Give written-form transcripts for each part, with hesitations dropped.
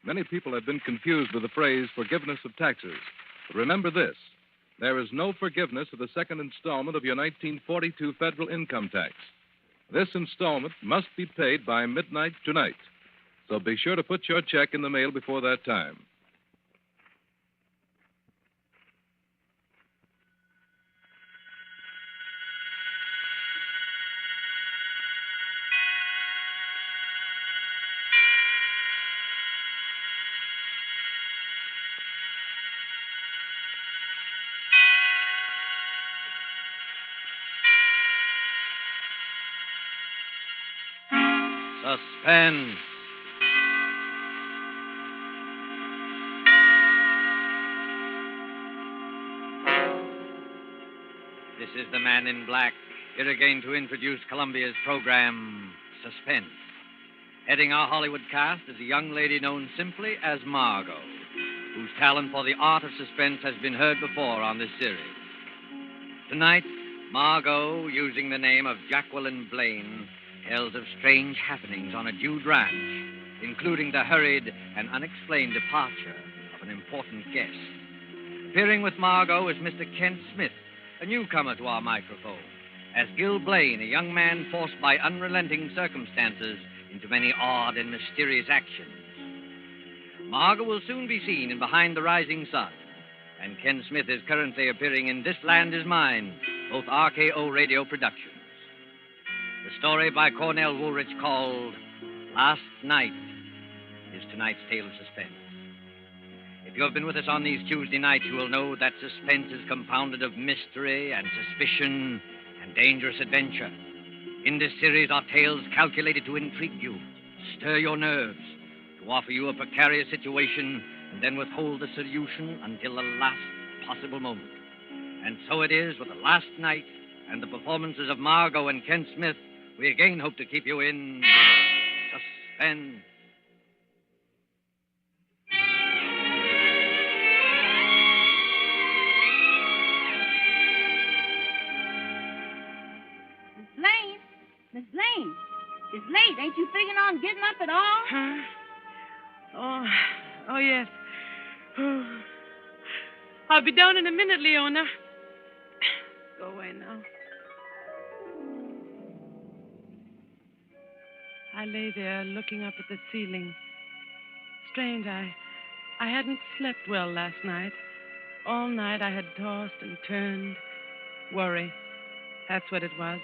Many people have been confused with the phrase forgiveness of taxes. But remember this. There is no forgiveness of the second installment of your 1942 federal income tax. This installment must be paid by midnight tonight. So be sure to put your check in the mail before that time. Suspense. This is the man in black, here again to introduce Columbia's program, Suspense. Heading our Hollywood cast is a young lady known simply as Margot, whose talent for the art of suspense has been heard before on this series. Tonight, Margot, using the name of Jacqueline Blaine, tells of strange happenings on a Jude ranch, including the hurried and unexplained departure of an important guest. Appearing with Margot is Mr. Kent Smith, a newcomer to our microphone, as Gil Blaine, a young man forced by unrelenting circumstances into many odd and mysterious actions. Margot will soon be seen in Behind the Rising Sun, and Ken Smith is currently appearing in This Land Is Mine, both RKO radio productions. The story by Cornell Woolrich called Last Night is tonight's tale of suspense. If you have been with us on these Tuesday nights, you will know that suspense is compounded of mystery and suspicion and dangerous adventure. In this series are tales calculated to intrigue you, stir your nerves, to offer you a precarious situation, and then withhold the solution until the last possible moment. And so it is with The Last Night and the performances of Margot and Kent Smith. We again hope to keep you in suspense. Miss Blaine, it's late. Ain't you figuring on getting up at all? Huh? Oh, yes. I'll be down in a minute, Leona. Go away now. I lay there looking up at the ceiling. Strange, I hadn't slept well last night. All night I had tossed and turned. Worry. That's what it was.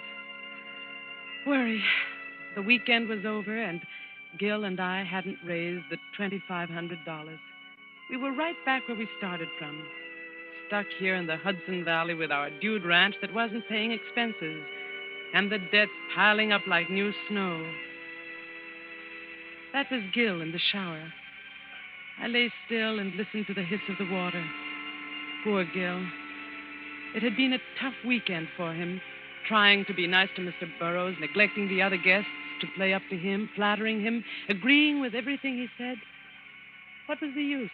Worry. The weekend was over, and Gil and I hadn't raised the $2,500. We were right back where we started from, stuck here in the Hudson Valley with our dude ranch that wasn't paying expenses, and the debts piling up like new snow. That was Gil in the shower. I lay still and listened to the hiss of the water. Poor Gil. It had been a tough weekend for him, trying to be nice to Mr. Burroughs, neglecting the other guests to play up to him, flattering him, agreeing with everything he said. What was the use?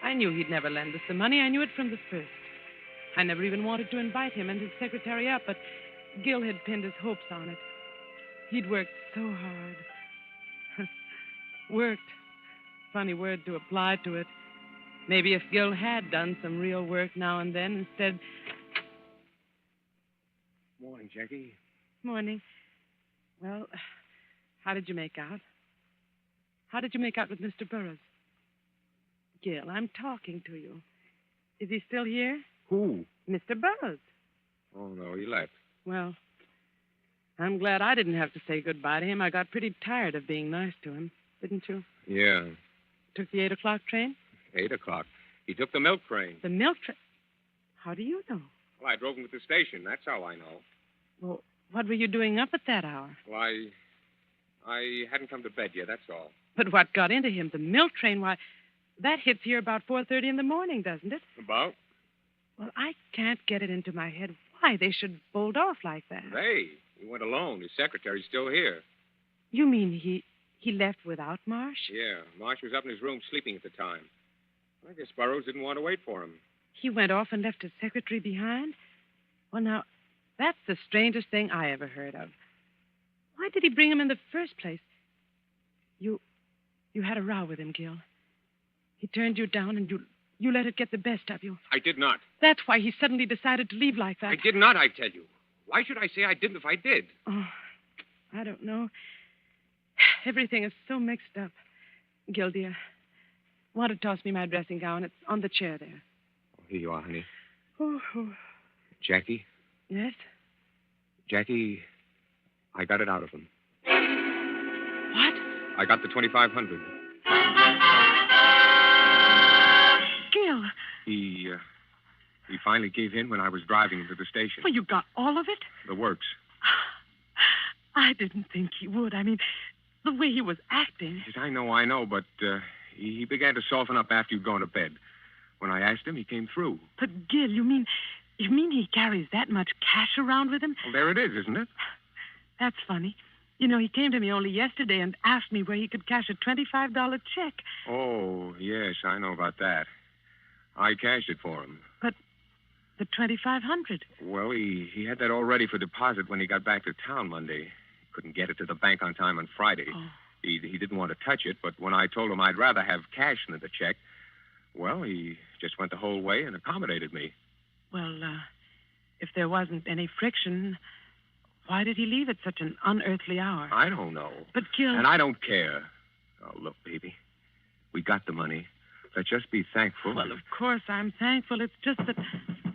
I knew he'd never lend us the money. I knew it from the first. I never even wanted to invite him and his secretary up, but Gil had pinned his hopes on it. He'd worked so hard. Worked. Funny word to apply to it. Maybe if Gil had done some real work now and then instead... Morning, Jackie. Morning. Well, how did you make out? How did you make out with Mr. Burroughs? Gil, I'm talking to you. Is he still here? Who? Mr. Burroughs. Oh, no, he left. Well, I'm glad I didn't have to say goodbye to him. I got pretty tired of being nice to him, didn't you? Yeah. Took the 8 o'clock train? 8 o'clock. He took the milk train. The milk train? How do you know? Well, I drove him to the station. That's how I know. Well, what were you doing up at that hour? Well, I hadn't come to bed yet, that's all. But what got into him? The milk train? Why, that hits here about 4:30 in the morning, doesn't it? About? Well, I can't get it into my head why they should bolt off like that. He went alone. His secretary's still here. You mean he left without Marsh? Yeah, Marsh was up in his room sleeping at the time. I guess Burroughs didn't want to wait for him. He went off and left his secretary behind? Well, now, that's the strangest thing I ever heard of. Why did he bring him in the first place? You You had a row with him, Gil. He turned you down, and you let it get the best of you. I did not. That's why he suddenly decided to leave like that. I did not, I tell you. Why should I say I didn't if I did? Oh, I don't know. Everything is so mixed up. Gil, dear, want to toss me my dressing gown? It's on the chair there. Here you are, honey. Oh. Jackie? Yes? Jackie, I got it out of him. What? I got the $2,500. Gil. He finally gave in when I was driving him to the station. Well, you got all of it? The works. I didn't think he would. I mean, the way he was acting. Yes, I know, but he began to soften up after you'd gone to bed. When I asked him, he came through. But, Gil, you mean he carries that much cash around with him? Well, there it is, isn't it? That's funny. You know, he came to me only yesterday and asked me where he could cash a $25 check. Oh, yes, I know about that. I cashed it for him. But the $2,500. Well, he had that all ready for deposit when he got back to town Monday. Couldn't get it to the bank on time on Friday. Oh. He didn't want to touch it, but when I told him I'd rather have cash than the check, well, he just went the whole way and accommodated me. Well, if there wasn't any friction, why did he leave at such an unearthly hour? I don't know. But, Gil... And I don't care. Oh, look, baby. We got the money. Let's just be thankful. Well, of course I'm thankful. It's just that...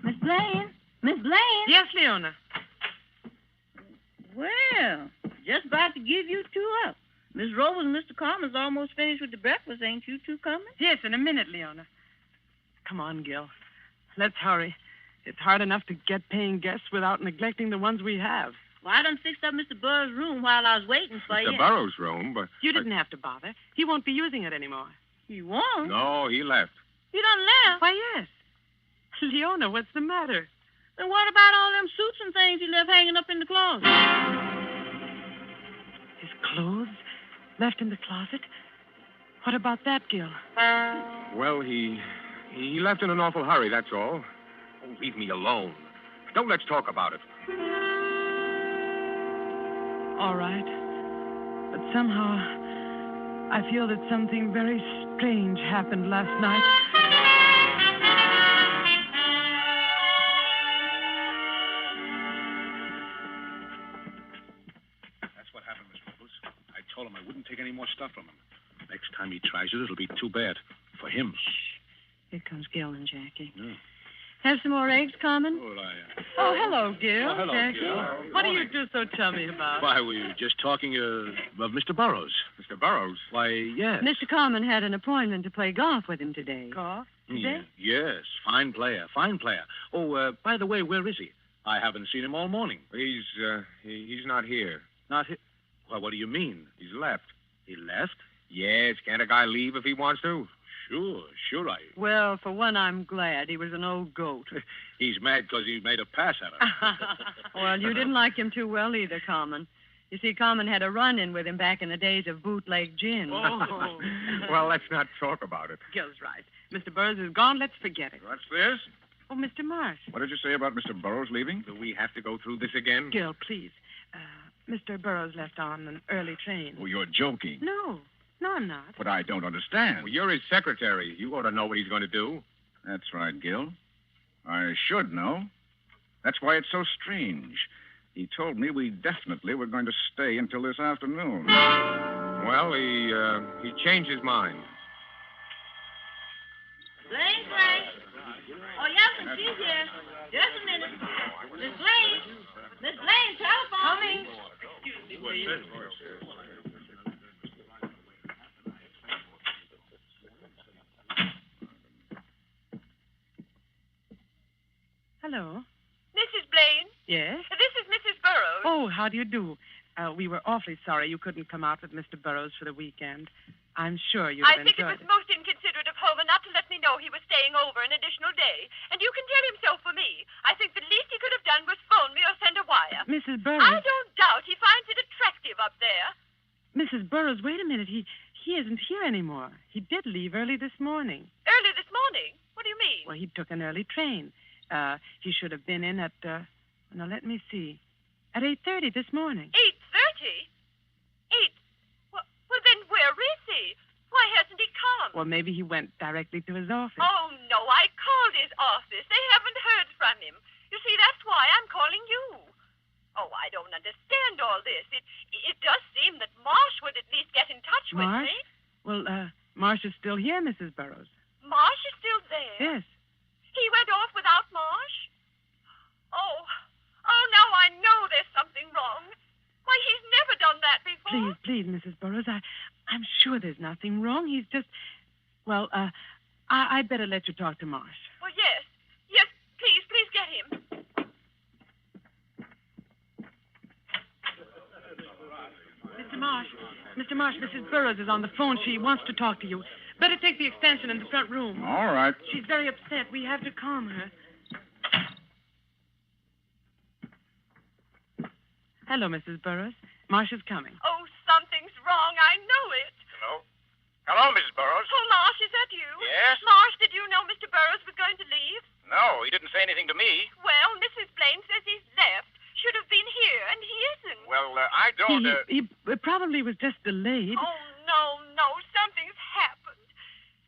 Miss Blaine? Miss Blaine? Yes, Leona. Well, just about to give you two up. Miss Robles and Mr. Carmen's almost finished with the breakfast. Ain't you two coming? Yes, in a minute, Leona. Come on, Gil. Let's hurry. It's hard enough to get paying guests without neglecting the ones we have. Well, I done fixed up Mr. Burr's room while I was waiting for you. Mr. Burroughs' room, but... You didn't have to bother. He won't be using it anymore. You won't? No, he left. You done left? Why, yes. Leona, what's the matter? Then what about all them suits and things he left hanging up in the closet? His clothes left in the closet? What about that, Gil? Well, he left in an awful hurry, that's all. Oh, leave me alone. Don't let's talk about it. All right. But somehow, I feel that something very strange happened last night. That's what happened, Miss Robles. I told him I wouldn't take any more stuff from him. Next time he tries it, it'll be too bad. For him. Here comes Gil and Jackie. Yeah. Have some more eggs, Carmen? Oh, hello, Gil. Oh, hello, Jackie. Gil. What do you do so chummy about? Why, we were just talking of Mr. Burroughs. Mr. Burroughs? Why, yes. Mr. Carmen had an appointment to play golf with him today. Golf? Yeah, yes, fine player, fine player. Oh, by the way, where is he? I haven't seen him all morning. He's not here. Not here. Well, what do you mean? He's left. He left? Yes, can't a guy leave if he wants to? Sure, Well, for one, I'm glad. He was an old goat. He's mad because he made a pass at her. Well, you didn't like him too well either, Carmen. You see, Carmen had a run-in with him back in the days of bootleg gin. Oh. Well, let's not talk about it. Gil's right. Mr. Burroughs is gone. Let's forget it. What's this? Oh, Mr. Marsh. What did you say about Mr. Burroughs leaving? Do we have to go through this again? Gil, please. Mr. Burroughs left on an early train. Oh, you're joking. No, I'm not. But I don't understand. Well, you're his secretary. You ought to know what he's going to do. That's right, Gil. I should know. That's why it's so strange. He told me we definitely were going to stay until this afternoon. Well, he changed his mind. Blaine. Oh, yes, she's here. Just a minute. Miss Blaine, telephone. Coming. Hello. Mrs. Blaine, Yes? this is Mrs. Burroughs. Oh, how do you do? We were awfully sorry you couldn't come out with Mr. Burroughs for the weekend. I'm sure you'd I have think it enjoyed was most inconsiderate of Homer not to let me know he was staying over an additional day. And you can tell him so for me. I think the least he could have done was phone me or send a wire. Mrs. I Burroughs. don't doubt he finds it attractive up there. Mrs. Burroughs, wait a minute. He isn't here anymore. He did leave early this morning. Early this morning? What do you mean? Well, he took an early train. He should have been in at, now let me see, at 8:30 this morning. 8:30? 8? Well, then where is he? Why, Well, maybe he went directly to his office. Oh, no, I called his office. They haven't heard from him. You see, that's why I'm calling you. Oh, I don't understand all this. It does seem that Marsh would at least get in touch with Marsh? me. Well, Marsh is still here, Mrs. Burroughs. Marsh is still there? Yes. He went off without Marsh? Oh, now I know there's something wrong. Why, he's never done that before. Please, Mrs. Burroughs, I'm sure there's nothing wrong. He's just... Well, I'd better let you talk to Marsh. Well, yes. Yes, please get him. Mr. Marsh, Mrs. Burroughs is on the phone. She wants to talk to you. Better take the extension in the front room. All right. She's very upset. We have to calm her. Hello, Mrs. Burroughs. Marsh is coming. Oh, something's wrong. I know it. Hello, Mrs. Burroughs. Oh, Marsh, is that you? Yes? Marsh, did you know Mr. Burroughs was going to leave? No, he didn't say anything to me. Well, Mrs. Blaine says he's left. Should have been here, and he isn't. Well, I don't... He probably was just delayed. Oh, no. Something's happened.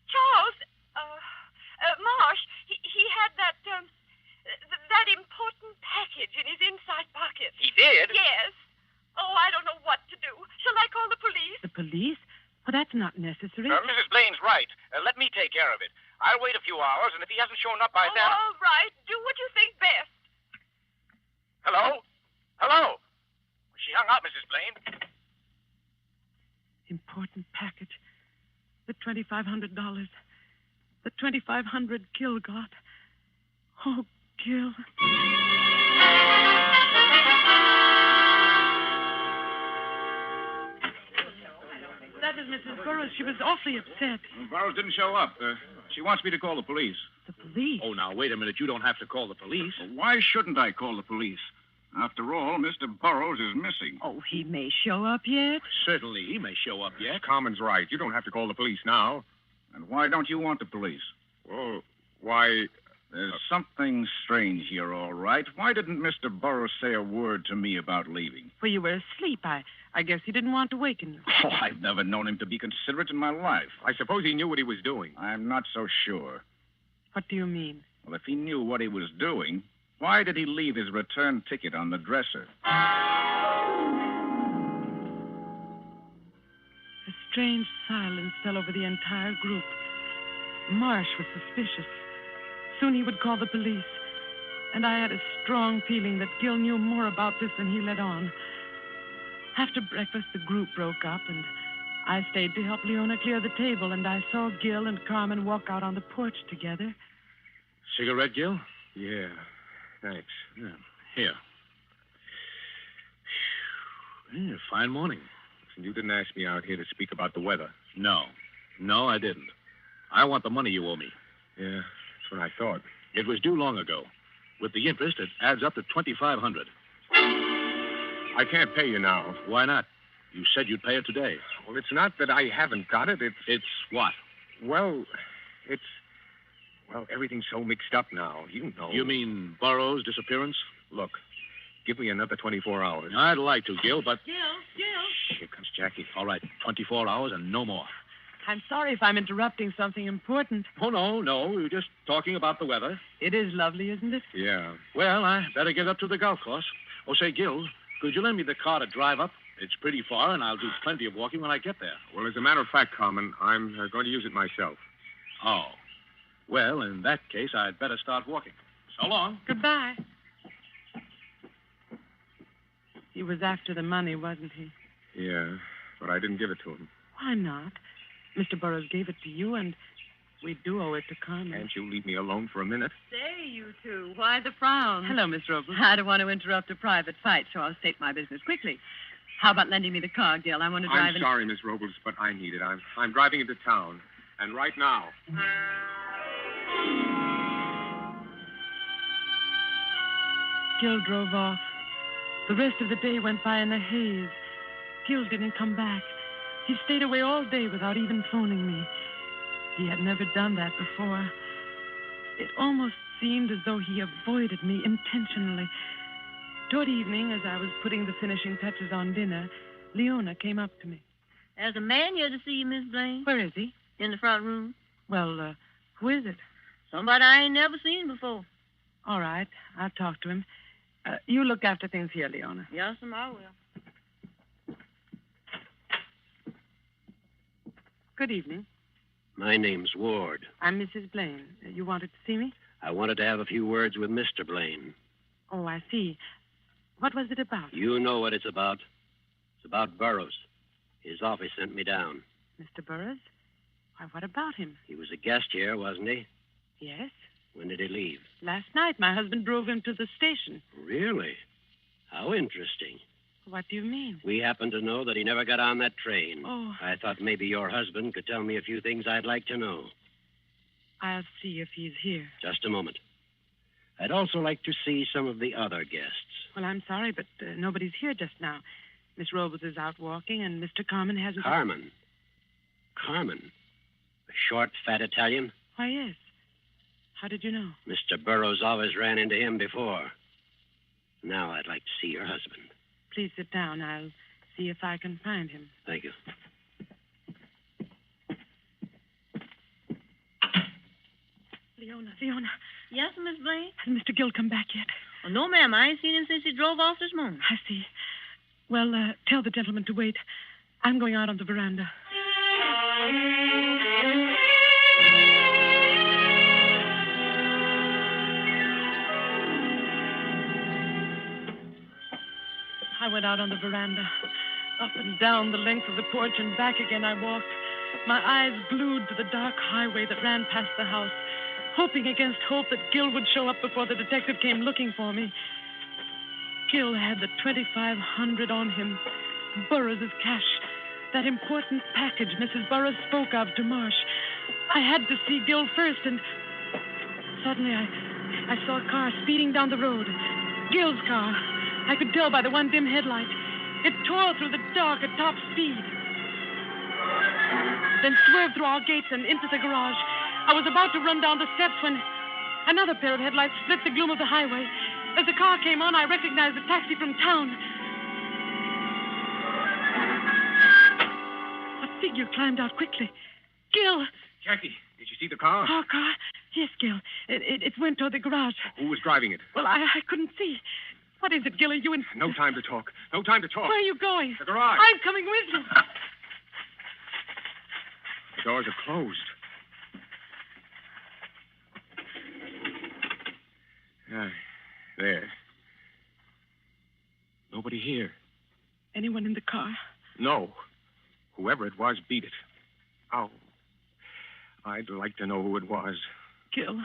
Charles, Marsh, he had that important package in his inside pocket. He did? Yes. Oh, I don't know what to do. Shall I call the police? The police? Well, that's not necessary. Mrs. Blaine's right. Let me take care of it. I'll wait a few hours, and if he hasn't shown up by then... All right. Do what you think best. Hello? She hung up, Mrs. Blaine. Important package. The $2,500. The $2,500 Gil got. Oh, Gil. That is Mrs. Burroughs. She was awfully upset. Burroughs didn't show up. She wants me to call the police. The police? Oh, now, wait a minute. You don't have to call the police. Well, why shouldn't I call the police? After all, Mr. Burroughs is missing. Oh, he may show up yet. Certainly, he may show up yet. Carmen's right. You don't have to call the police now. And why don't you want the police? Well, why... There's something strange here, all right. Why didn't Mr. Burroughs say a word to me about leaving? Well, you were asleep. I guess he didn't want to waken you. Oh, I've never known him to be considerate in my life. I suppose he knew what he was doing. I'm not so sure. What do you mean? Well, if he knew what he was doing, why did he leave his return ticket on the dresser? A strange silence fell over the entire group. Marsh was suspicious. Soon he would call the police. And I had a strong feeling that Gil knew more about this than he let on. After breakfast, the group broke up, and I stayed to help Leona clear the table, and I saw Gil and Carmen walk out on the porch together. Cigarette, Gil? Yeah, thanks. Yeah. Here. Yeah, fine morning. And you didn't ask me out here to speak about the weather. No, I didn't. I want the money you owe me. Yeah, that's what I thought. It was due long ago. With the interest, it adds up to $2,500. I can't pay you now. Why not? You said you'd pay it today. Well, it's not that I haven't got it. It's what? Well, everything's so mixed up now. You know. You mean Burroughs' disappearance? Look, give me another 24 hours. I'd like to, Gil, but... Gil! Here comes Jackie. All right, 24 hours and no more. I'm sorry if I'm interrupting something important. Oh, no. We were just talking about the weather. It is lovely, isn't it? Yeah. Well, I better get up to the golf course. Oh, say, Gil, could you lend me the car to drive up? It's pretty far, and I'll do plenty of walking when I get there. Well, as a matter of fact, Carmen, I'm going to use it myself. Oh. Well, in that case, I'd better start walking. So long. Goodbye. He was after the money, wasn't he? Yeah, but I didn't give it to him. Why not? Mr. Burroughs gave it to you, and we do owe it to Carmen. Can't you leave me alone for a minute? Say, you two, why the frown? Hello, Miss Robles. I don't want to interrupt a private fight, so I'll state my business quickly. How about lending me the car, Gil? I want to drive I'm sorry, Miss Robles, but I need it. I'm driving into town, and right now. Gil drove off. The rest of the day went by in a haze. Gil didn't come back. He stayed away all day without even phoning me. He had never done that before. It almost seemed as though he avoided me intentionally. Toward evening, as I was putting the finishing touches on dinner, Leona came up to me. There's a man here to see you, Miss Blaine. Where is he? in the front room. Well, who is it? Somebody I ain't never seen before. All right. I'll talk to him. You look after things here, Leona. Yes, I will. Good evening. My name's Ward. I'm Mrs. Blaine. You wanted to see me? I wanted to have a few words with Mr. Blaine. Oh, I see. What was it about? You know what it's about. It's about Burroughs. His office sent me down. Mr. Burroughs? Why, what about him? He was a guest here, wasn't he? Yes. When did he leave? Last night, my husband drove him to the station. Really? How interesting. What do you mean? We happen to know that he never got on that train. Oh. I thought maybe your husband could tell me a few things I'd like to know. I'll see if he's here. Just a moment. I'd also like to see some of the other guests. Well, I'm sorry, but nobody's here just now. Miss Robles is out walking, and Mr. Carmen hasn't... Carmen? Carmen? A short, fat Italian? Why, yes. How did you know? Mr. Burroughs always ran into him before. Now I'd like to see your husband. Please sit down. I'll see if I can find him. Thank you. Leona. Yes, Miss Blaine? Has Mr. Gill come back yet? Oh, no, ma'am. I ain't seen him since he drove off this morning. I see. Well, tell the gentleman to wait. I'm going out on the veranda. I went out on the veranda. Up and down the length of the porch and back again I walked, my eyes glued to the dark highway that ran past the house, hoping against hope that Gill would show up before the detective came looking for me. Gill had the $2,500 on him, Burroughs' cash, that important package Mrs. Burroughs spoke of to Marsh. I had to see Gill first, and suddenly I saw a car speeding down the road. Gill's car. I could tell by the one dim headlight. It tore through the dark at top speed. Then swerved through our gates and into the garage. I was about to run down the steps when another pair of headlights split the gloom of the highway. As the car came on, I recognized the taxi from town. A figure climbed out quickly. Gill! Jackie, did you see the car? Our car? Yes, Gill. It went toward the garage. Who was driving it? Well, I couldn't see. What is it, Gill? Are you in... No time to talk. No time to talk. Where are you going? The garage. I'm coming with you. The doors are closed. There. Nobody here. Anyone in the car? No. Whoever it was beat it. Oh. I'd like to know who it was. Gill,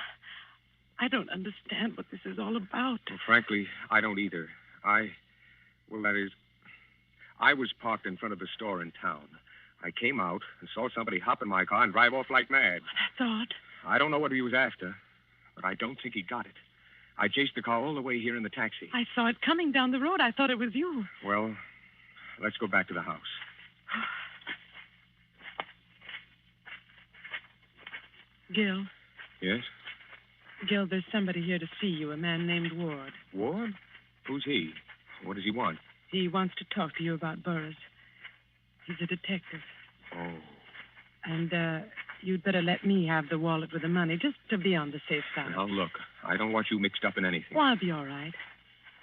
I don't understand what this is all about. Well, frankly, I don't either. I was parked in front of the store in town. I came out and saw somebody hop in my car and drive off like mad. That's odd. I don't know what he was after, but I don't think he got it. I chased the car all the way here in the taxi. I saw it coming down the road. I thought it was you. Well, let's go back to the house. Gill. Yes? Gill, there's somebody here to see you, a man named Ward. Ward? Who's he? What does he want? He wants to talk to you about Burroughs. He's a detective. Oh. And, you'd better let me have the wallet with the money, just to be on the safe side. Now, look, I don't want you mixed up in anything. Well, I'll be all right.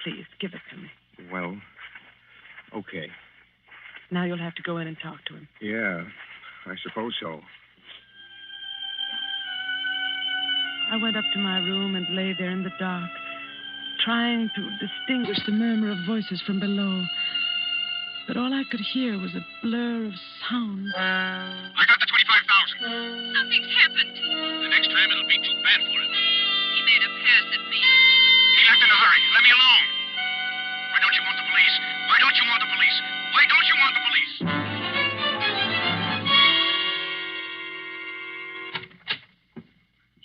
Please, give it to me. Well, okay. Now you'll have to go in and talk to him. Yeah, I suppose so. I went up to my room and lay there in the dark, trying to distinguish the murmur of voices from below. But all I could hear was a blur of sound. I got the 25,000. Something's happened. The next time it'll be too bad for him. He made a pass at me. He left in a hurry. Let me alone. Why don't you want the police? Why don't you want the police? Why don't you want the police?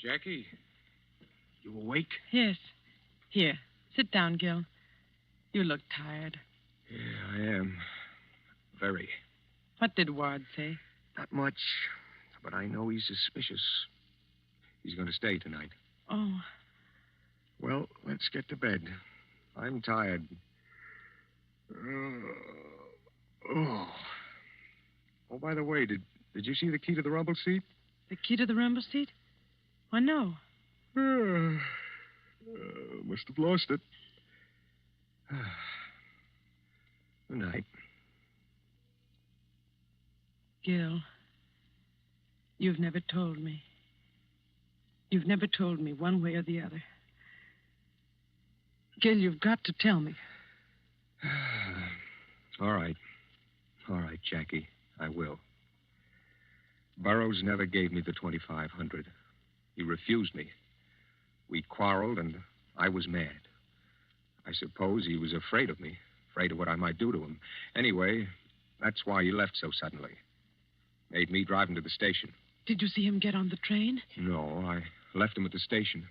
Jackie, you awake? Yes. Here, sit down, Gil. You look tired. Yeah, I am. Very. What did Ward say? Not much, but I know he's suspicious. He's going to stay tonight. Oh. Well, let's get to bed. I'm tired. Oh, by the way, did Did you see the key to the rumble seat? The key to the rumble seat? Why, no. Must have lost it. Good night. Gil, you've never told me. You've never told me one way or the other. Gil, you've got to tell me. All right. All right, Jackie. I will. Burroughs never gave me the $2,500. He refused me. We quarreled, and I was mad. I suppose he was afraid of me, afraid of what I might do to him. Anyway, that's why he left so suddenly. Made me drive him to the station. Did you see him get on the train? No, I left him at the station.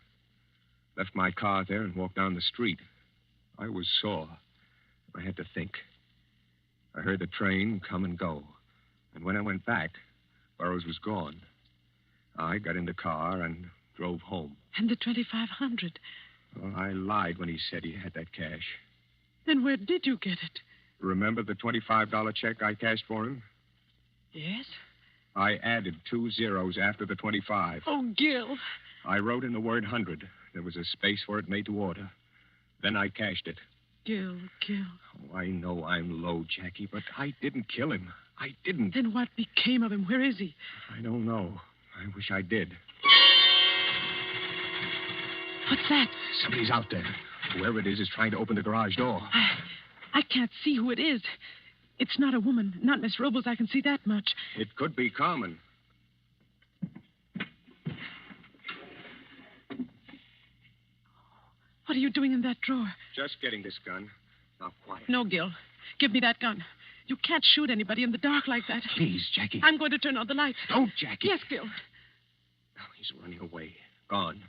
Left my car there and walked down the street. I was sore. I had to think. I heard the train come and go. And when I went back, Burroughs was gone. I got in the car and drove home. And the $2,500? Well, I lied when he said he had that cash. Then where did you get it? Remember the $25 check I cashed for him? Yes? I added 2 zeros after the 25. Oh, Gil. I wrote in the word 100. There was a space for it made to order. Then I cashed it. Gil. Oh, I know I'm low, Jackie, but I didn't kill him. I didn't. Then what became of him? Where is he? I don't know. I wish I did. What's that? Somebody's out there. Whoever it is trying to open the garage door. I can't see who it is. It's not a woman, not Miss Robles. I can see that much. It could be Carmen. What are you doing in that drawer? Just getting this gun. Now, quiet. No, Gil. Give me that gun. You can't shoot anybody in the dark like that. Please, Jackie. I'm going to turn on the lights. Don't, Jackie. Yes, Gil. Oh, he's running away. Gone.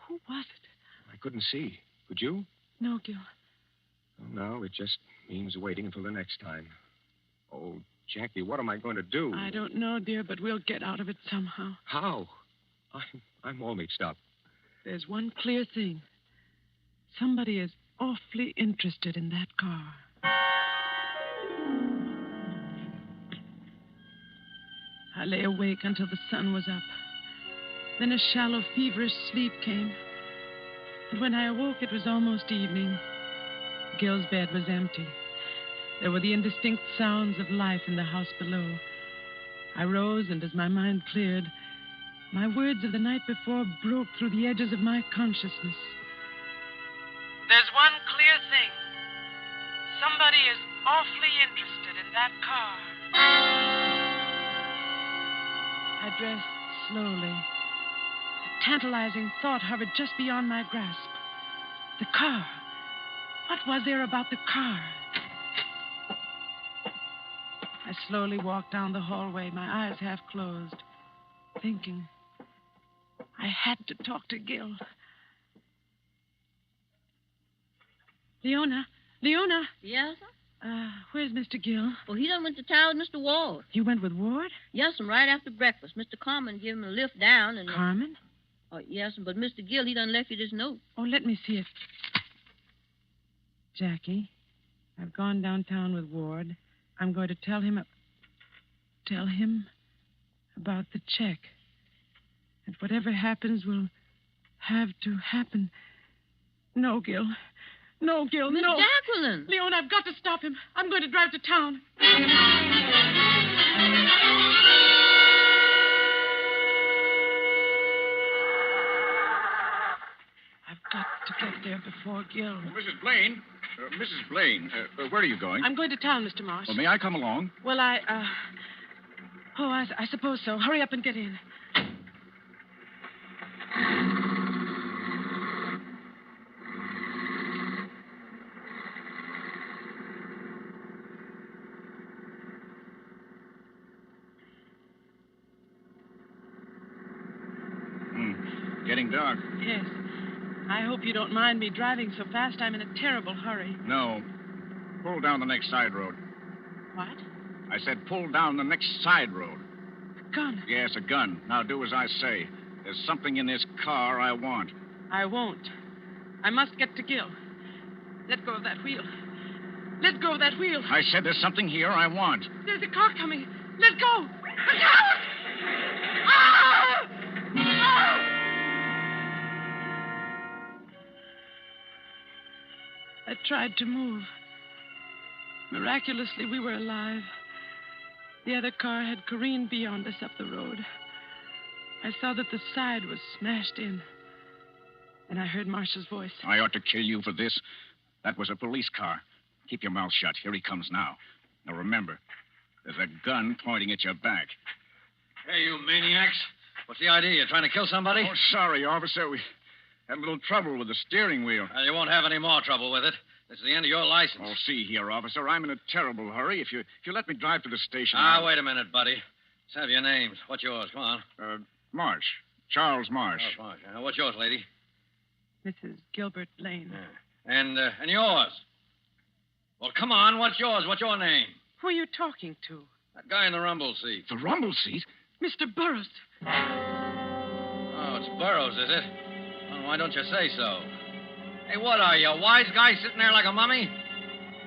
Who was it? I couldn't see. Could you? No, Gil. No, it just means waiting until the next time. Oh, Jackie, what am I going to do? I don't know, dear, but we'll get out of it somehow. How? I'm all mixed up. There's one clear thing. Somebody is awfully interested in that car. I lay awake until the sun was up. Then a shallow, feverish sleep came. And when I awoke, it was almost evening. Gil's bed was empty. There were the indistinct sounds of life in the house below. I rose, and as my mind cleared, my words of the night before broke through the edges of my consciousness. There's one clear thing. Somebody is awfully interested in that car. I dressed slowly. A tantalizing thought hovered just beyond my grasp. The car. What was there about the car? I slowly walked down the hallway, my eyes half closed, thinking. I had to talk to Gil. Leona? Yes, sir? Where's Mr. Gill? Well, he done went to town with Mr. Ward. You went with Ward? Yes, and right after breakfast. Mr. Carmen gave him a lift down and... Carmen? Oh, yes, but Mr. Gill, he done left you this note. Oh, let me see it. Jackie, I've gone downtown with Ward. I'm going to tell him about the check. And whatever happens will have to happen. No, Gil. No, Gil, Miss no. Jacqueline. Leon, I've got to stop him. I'm going to drive to town. I've got to get there before Gil. Mrs. Blaine. Mrs. Blaine, where are you going? I'm going to town, Mr. Marsh. Well, may I come along? Well, I suppose so. Hurry up and get in. Getting dark. Yes. I hope you don't mind me driving so fast. I'm in a terrible hurry. No. Pull down the next side road. What? I said pull down the next side road. A gun? Yes, a gun. Now do as I say. There's something in this car I want. I won't. I must get to Gil. Let go of that wheel. Let go of that wheel. I said there's something here I want. There's a car coming. Let go. Look out! Ah! Ah! I tried to move. Miraculously, we were alive. The other car had careened beyond us up the road. I saw that the side was smashed in. And I heard Marsh's voice. I ought to kill you for this. That was a police car. Keep your mouth shut. Here he comes now. Now remember, there's a gun pointing at your back. Hey, you maniacs. What's the idea? You trying to kill somebody? Oh, sorry, officer. We had a little trouble with the steering wheel. You won't have any more trouble with it. This is the end of your license. Oh, see here, officer. I'm in a terrible hurry. If you let me drive to the station... Wait a minute, buddy. Let's have your names. What's yours? Come on. Marsh. Charles Marsh. Oh, Marsh. What's yours, lady? Mrs. Gilbert Lane. Yeah. And yours? Well, come on. What's yours? What's your name? Who are you talking to? That guy in the rumble seat. The rumble seat? Mr. Burroughs. Oh, it's Burroughs, is it? Well, why don't you say so? Hey, what are you, a wise guy sitting there like a mummy?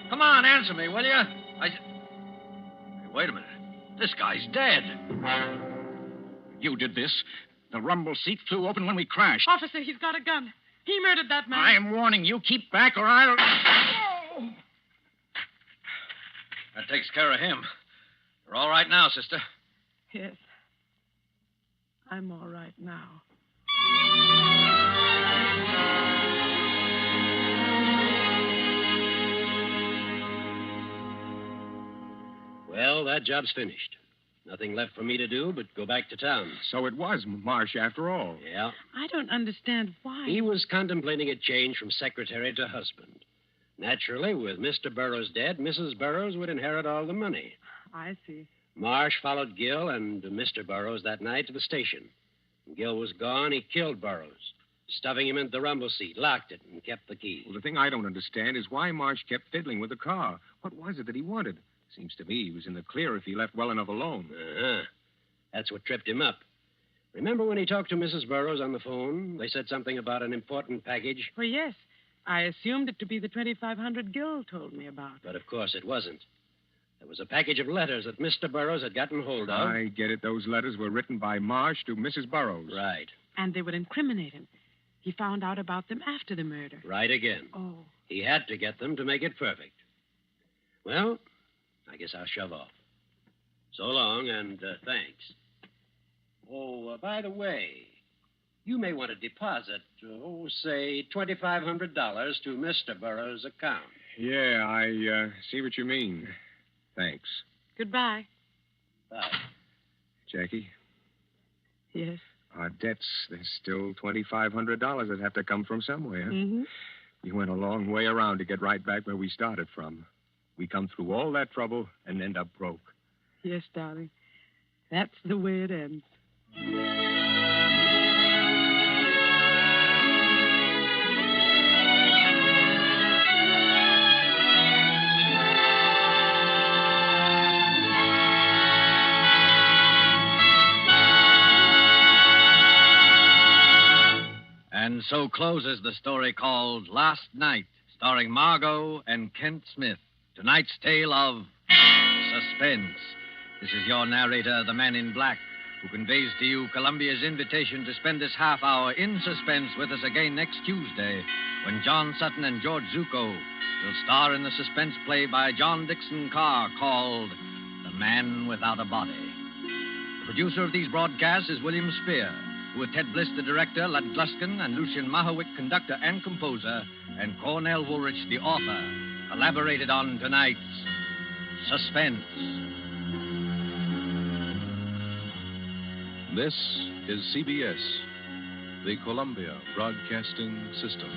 Come on, answer me, will you? Hey, wait a minute. This guy's dead. You did this. The rumble seat flew open when we crashed. Officer, he's got a gun. He murdered that man. I am warning you. Keep back or I'll... That takes care of him. You're all right now, sister. Yes. I'm all right now. Well, that job's finished. Nothing left for me to do but go back to town. So it was Marsh after all. Yeah. I don't understand why. He was contemplating a change from secretary to husband. Naturally, with Mr. Burroughs dead, Mrs. Burroughs would inherit all the money. I see. Marsh followed Gil and Mr. Burroughs that night to the station. When Gil was gone, he killed Burroughs, stuffing him into the rumble seat, locked it, and kept the key. Well, the thing I don't understand is why Marsh kept fiddling with the car. What was it that he wanted? Seems to me he was in the clear if he left well enough alone. Uh-huh. That's what tripped him up. Remember when he talked to Mrs. Burroughs on the phone? They said something about an important package? Well, yes. I assumed it to be the 2,500 Gil told me about. But, of course, it wasn't. There was a package of letters that Mr. Burroughs had gotten hold of. I get it. Those letters were written by Marsh to Mrs. Burroughs. Right. And they would incriminate him. He found out about them after the murder. Right again. Oh. He had to get them to make it perfect. Well, I guess I'll shove off. So long, and thanks. Oh, by the way, you may want to deposit, say, $2,500 to Mr. Burroughs' account. Yeah, I see what you mean. Thanks. Goodbye. Bye. Jackie, Yes. our debts, there's still $2,500 that have to come from somewhere. Mm-hmm. We went a long way around to get right back where we started from. We come through all that trouble and end up broke. Yes, darling. That's the way it ends. And so closes the story called Last Night, starring Margot and Kent Smith. Tonight's tale of Suspense. This is your narrator, the Man in Black, who conveys to you Columbia's invitation to spend this half hour in suspense with us again next Tuesday, when John Sutton and George Zucco will star in the suspense play by John Dixon Carr called The Man Without a Body. The producer of these broadcasts is William Spear, with Ted Bliss, the director, Lud Gluskin, and Lucien Mahowick, conductor and composer, and Cornell Woolrich, the author, collaborated on tonight's Suspense. This is CBS, the Columbia Broadcasting System.